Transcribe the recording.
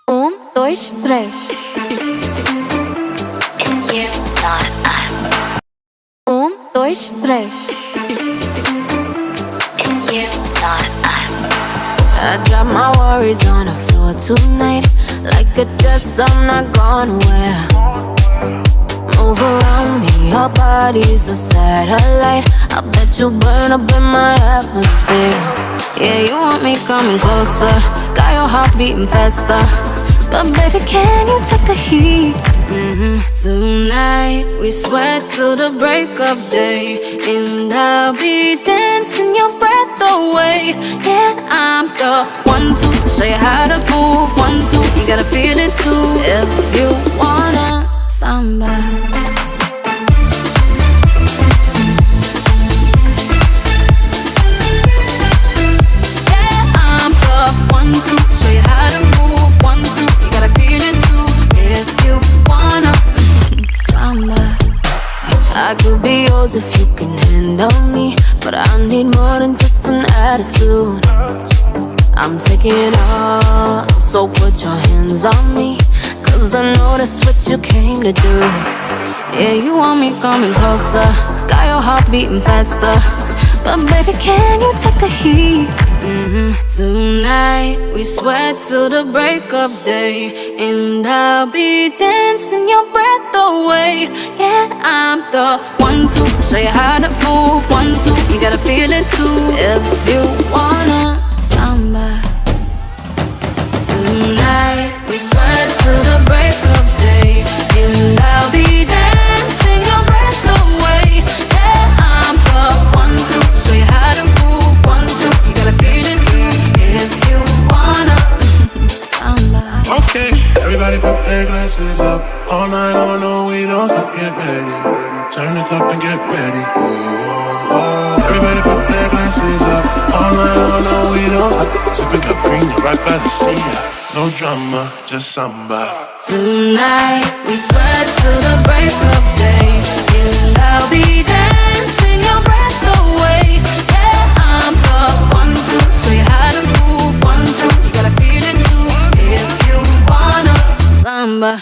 Dois, três. And you, not us. Dois, três. And you, not us. I drop my worries on the floor tonight, like a dress I'm not gonna wear. Move around me, your body's a satellite. I bet you burn up in my atmosphere. Yeah, you want me coming closer, got your heart beating faster. But baby, can you take the heat? Tonight, we sweat till the break of day, and I'll be dancing your breath away. Yeah, I'm the one to show you how to move. 1, 2, you gotta feel it too. If you wanna samba. I could be yours if you can handle me, but I need more than just an attitude. I'm taking it all, so put your hands on me, cause I know that's what you came to do. Yeah, you want me coming closer, got your heart beating faster. But baby, can you take the heat? Tonight, we sweat till the break of day, and I'll be dancing your breath away. Yeah, I'm the one to show you how to move. 1, 2, you gotta feel it too. If you wanna samba. Tonight, we sweat till the break of day, and I'll be dancing your breath away. Yeah, I'm the one to show you how to move. 1, 2, you gotta feel it too. If you wanna samba. Okay, everybody put their glasses up. All night long, no, we don't stop. Get ready, turn it up and get ready. Oh. Everybody put their glasses up. All night long, no, we don't stop. Sipping Capri right by the sea. No drama, just samba. Tonight, we sweat till the break of day, and I'll be dancing your breath away. Yeah, I'm the one to show you how to move. 1, 2, you gotta feel it too. If you wanna samba.